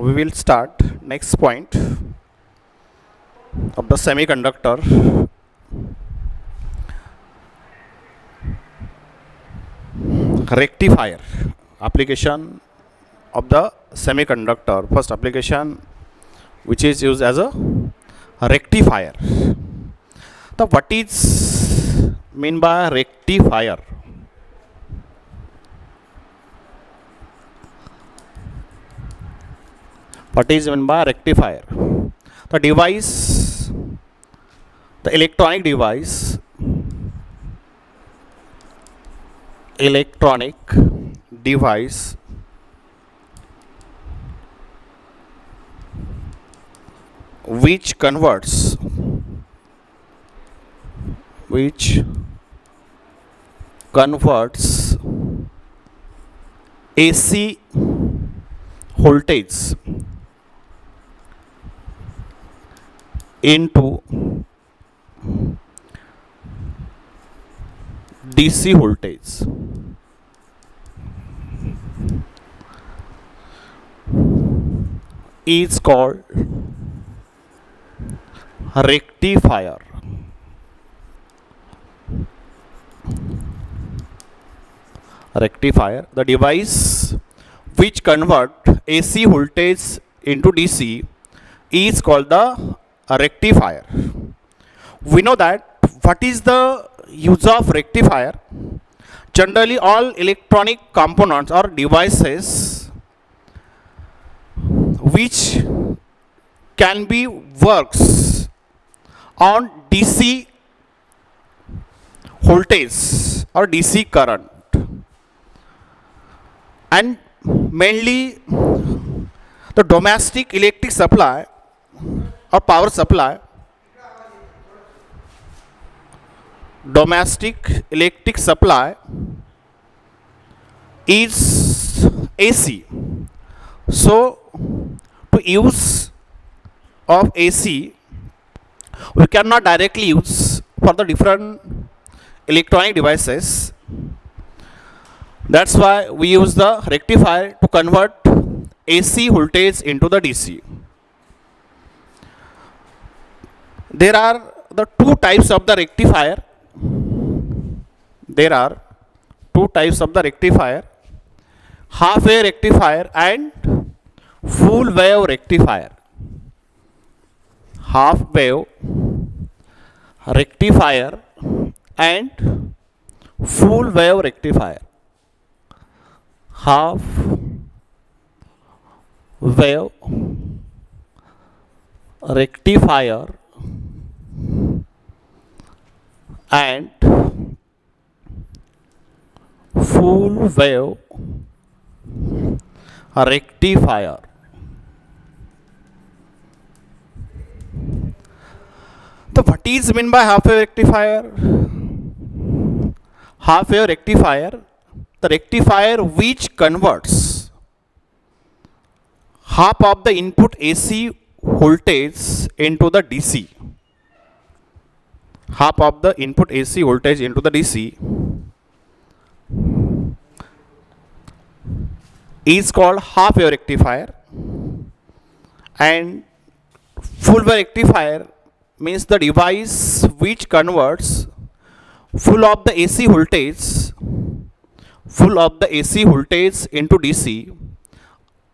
we will start next point of the semiconductor rectifier application of the semiconductor. First application which is used as a rectifier. The what is mean by rectifier? What is meant by rectifier? The device, the electronic device, which converts AC voltage into DC voltage. Is called rectifier. Rectifier, the device which convert AC voltage into DC is called the rectifier. We know that what is the use of rectifier. Generally all electronic components or devices which can be works on DC voltage or DC current, and mainly the domestic electric supply or power supply, is AC. So to use of AC we cannot directly use for the different electronic devices. That's why we use the rectifier to convert AC voltage into the DC. There are the two types of the rectifier. Half wave rectifier and full wave rectifier. Half wave rectifier and full wave rectifier. Half wave rectifier and full wave rectifier. So what is meant by half wave rectifier? Half wave rectifier, the rectifier which converts half of the input AC voltage into the DC. Half of the input AC voltage into the DC is called half wave rectifier, and full wave rectifier means the device which converts full of the AC voltage into DC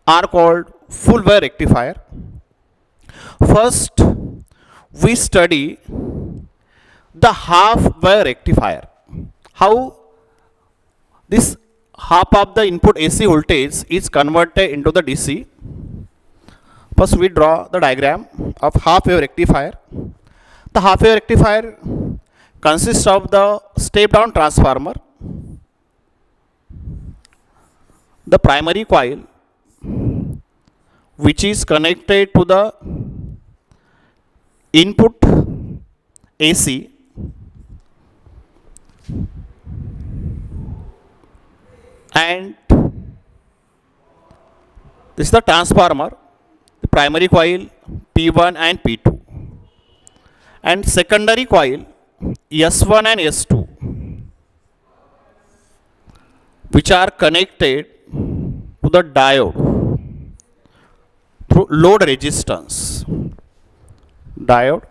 are called full wave rectifier. First we study the half wave rectifier. How this half of the input AC voltage is converted into the DC. First we draw the diagram of half wave rectifier. The half wave rectifier consists of the step down transformer, the primary coil which is connected to the input AC, and this is the transformer, the primary coil P1 and P2, and secondary coil S1 and S2, which are connected to the diode through load resistance. Diode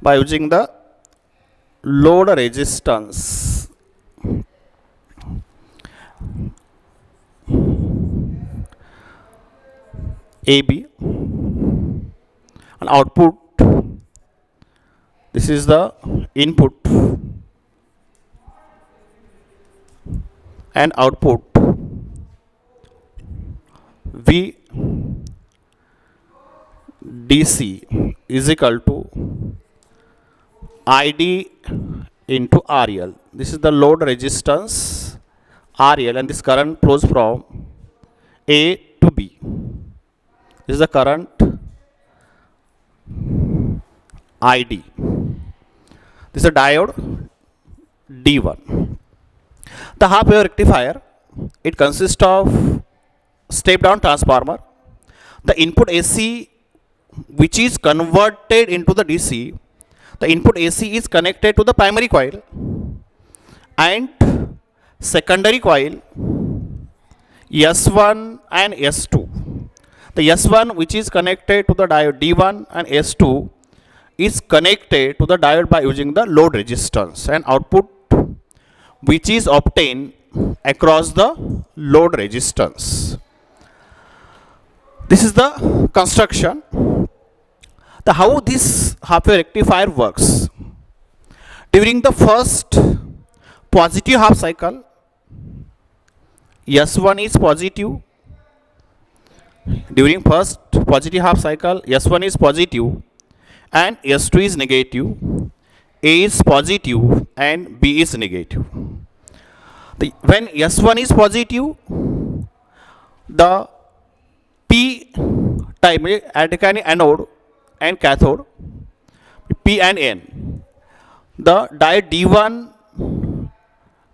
by using the load resistance. AB and output, this is the input and output V DC is equal to ID into RL. This is the load resistance RL, and this current flows from A to B. This is the current ID. This is a diode D1. The half wave rectifier, it consists of step down transformer. The input AC, which is converted into the DC, the input AC is connected to the primary coil and secondary coil S1 and S2. The S1, which is connected to the diode D1, and S2 is connected to the diode by using the load resistance, and output which is obtained across the load resistance. This is the construction. The how this half wave rectifier works. During the first positive half cycle, S1 is positive. During first positive half cycle, S1 is positive and S2 is negative, A is positive and B is negative. When S1 is positive, the P type anode and cathode, P and N, the diode D1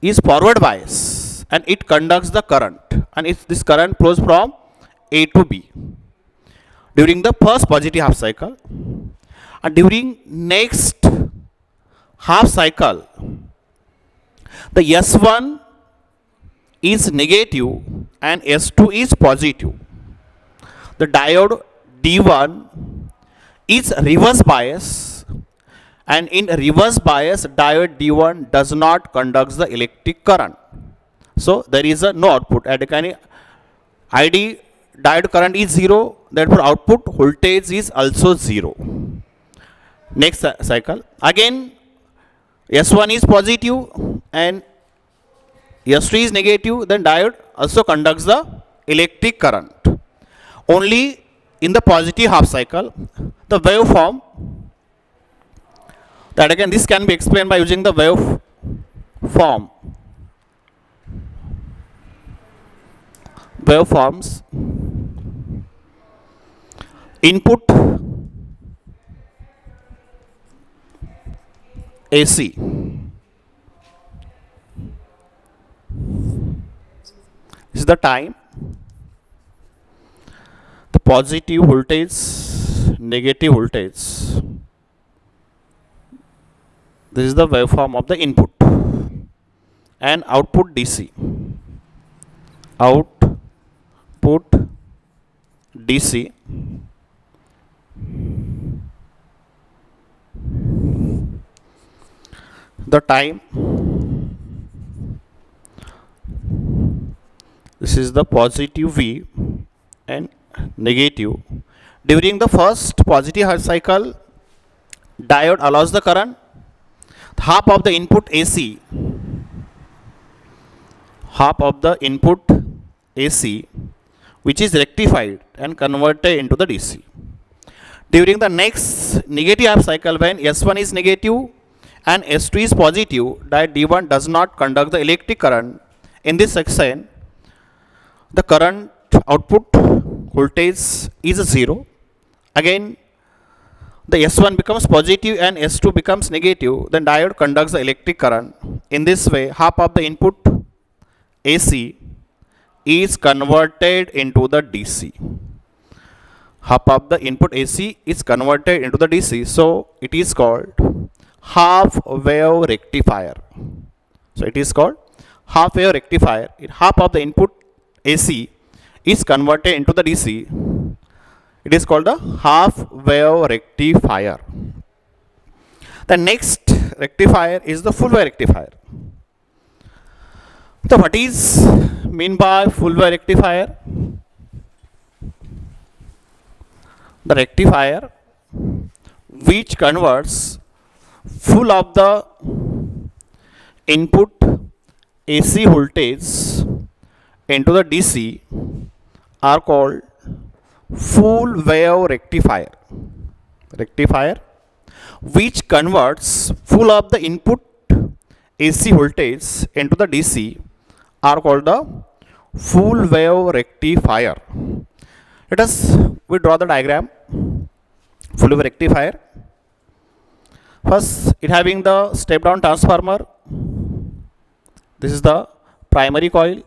is forward bias and it conducts the current, and this current flows from A to B during the first positive half cycle. And during next half cycle, the S1 is negative and S2 is positive. The diode D1 is reverse bias, and in reverse bias diode D1 does not conduct the electric current. So there is no output. At ID diode current is 0, therefore output voltage is also 0. Next cycle, again S1 is positive and S3 is negative, then diode also conducts the electric current. Only in the positive half cycle, the waveform, that again this can be explained by using the waveforms. Input AC, this is the time, the positive voltage, negative voltage, this is the waveform of the input, and output DC, the time, this is the positive V and negative. During the first positive half cycle, diode allows the current. Half of the input AC, which is rectified and converted into the DC. During the next negative half cycle, when S1 is negative and S2 is positive, diode D1 does not conduct the electric current. In this section, the current output voltage is 0. Again, the S1 becomes positive and S2 becomes negative, then diode conducts the electric current. In this way, half of the input AC is converted into the DC. Half of the input AC is converted into the DC, so it is called half wave rectifier. Half wave rectifier. Half of the input AC is converted into the DC. It is called the half wave rectifier. The next rectifier is the full wave rectifier. So what is mean by full wave rectifier? The rectifier which converts full of the input AC voltage into the DC are called full wave rectifier. Rectifier which converts full of the input AC voltage into the DC are called the full wave rectifier. Let us we draw the diagram. Full wave rectifier. First, it having the step down transformer. This is the primary coil.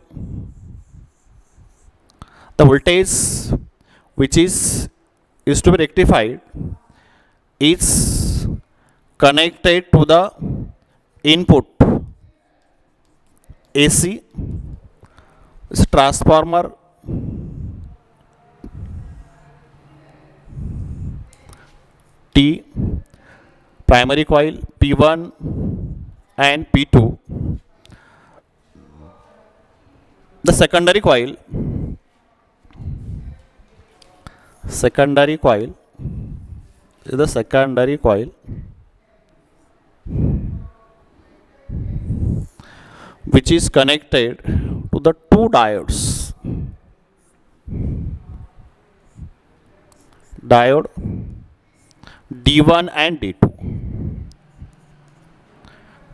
The voltage which is to be rectified is connected to the input AC. This transformer T, primary coil P1 and P2. The secondary coil is the secondary coil which is connected to the two diodes. Diode D1 and D2.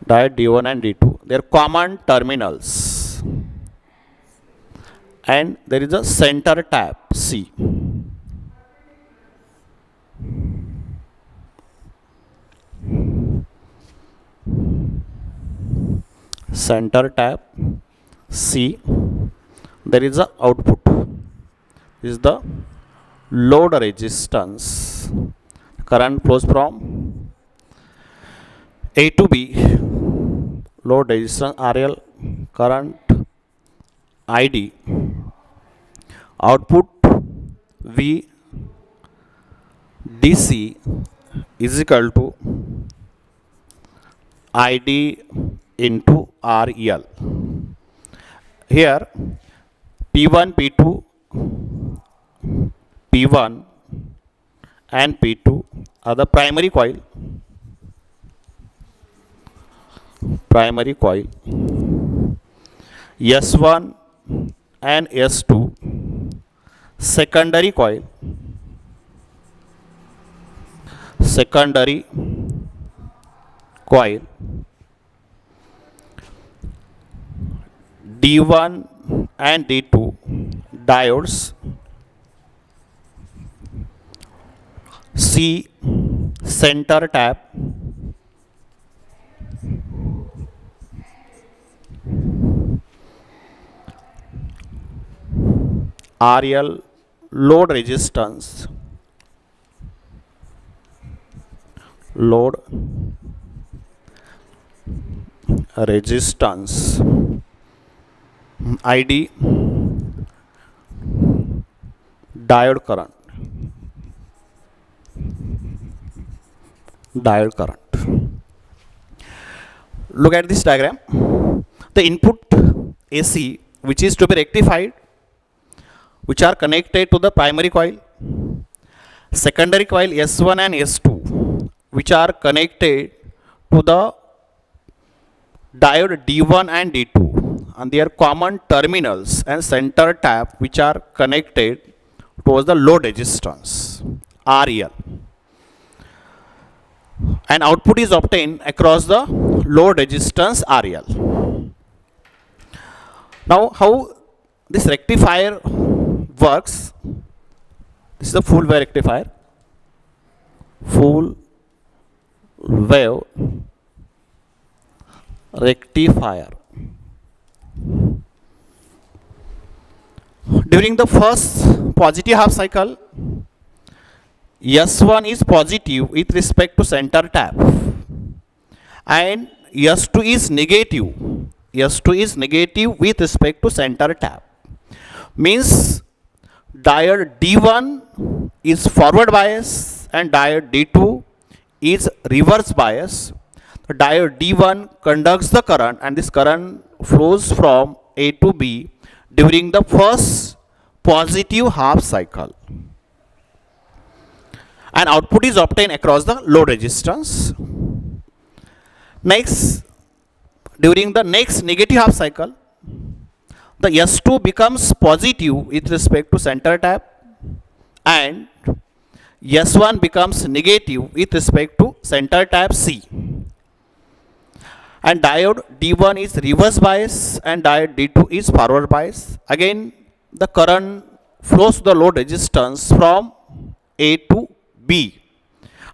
Diode D1 and D2. They are common terminals. And there is a center tap C. Center tap C. There is a output. This is the load resistance. Current flows from A to B. Load resistance RL, current ID. Output V DC is equal to ID into RL. Here P1, P2, P1 and P2 are the primary coil. Primary coil. S1 and S2 secondary coil. Secondary coil. D1 and D2 diodes. C center tap. RL load resistance. Load resistance. ID diode current. Diode current. Look at this diagram. The input AC which is to be rectified, which are connected to the primary coil, secondary coil S1 and S2 which are connected to the diode D1 and D2 and their common terminals and center tap which are connected towards the load resistance RL, and output is obtained across the load resistance RL. Now how this rectifier works? This is the full wave rectifier. Full wave rectifier. During the first positive half cycle, S1 is positive with respect to center tap and S2 is negative. S2 is negative with respect to center tap. Means diode D1 is forward bias and diode D2 is reverse bias. The diode D1 conducts the current and this current flows from A to B during the first positive half cycle, and output is obtained across the load resistance. Next, during the next negative half cycle, the S2 becomes positive with respect to center tap and S1 becomes negative with respect to center tap C. And diode D1 is reverse bias and diode D2 is forward bias. Again, the current flows to the load resistance from A to B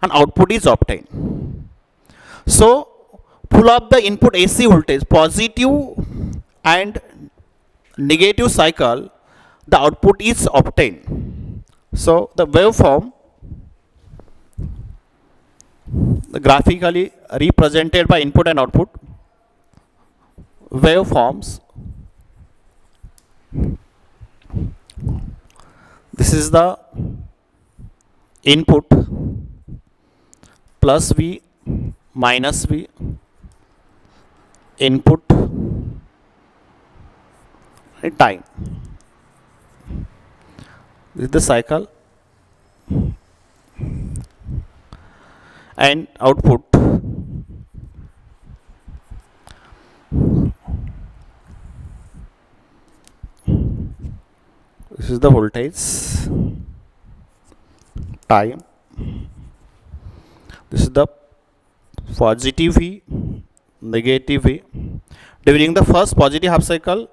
and output is obtained. So, pull up the input AC voltage positive and negative cycle, the output is obtained. So, the waveform graphically represented by input and output waveforms. This is the input plus V minus V, input time. This is the cycle and output. This is the voltage, time. This is the positive V, negative V. During the first positive half cycle,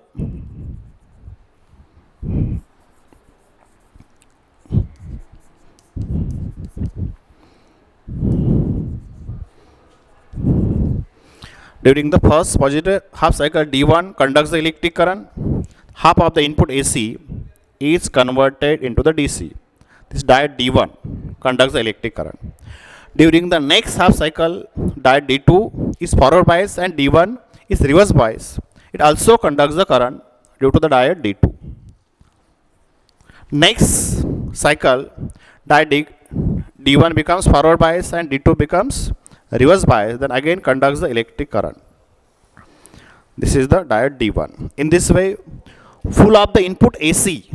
during the first positive half cycle, D1 conducts the electric current. Half of the input AC is converted into the DC. This diode D1 conducts the electric current. During the next half cycle, diode D2 is forward bias and D1 is reverse bias. It also conducts the current due to the diode D2. Next cycle, diode D1 becomes forward bias and D2 becomes reverse bias, then again conducts the electric current. This is the diode D1. In this way, full of the input AC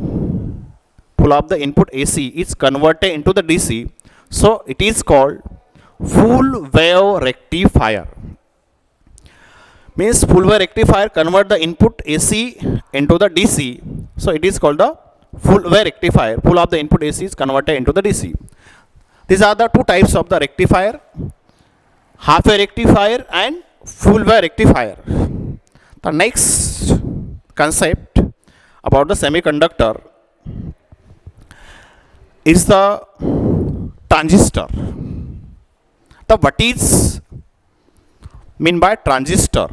is converted into the DC. So it is called full wave rectifier. Means full wave rectifier convert the input AC into the DC. So it is called the full wave rectifier. Full of the input AC is converted into the DC. These are the two types of the rectifier: half wave rectifier and full wave rectifier. The next concept about the semiconductor is the transistor. The what is mean by transistor?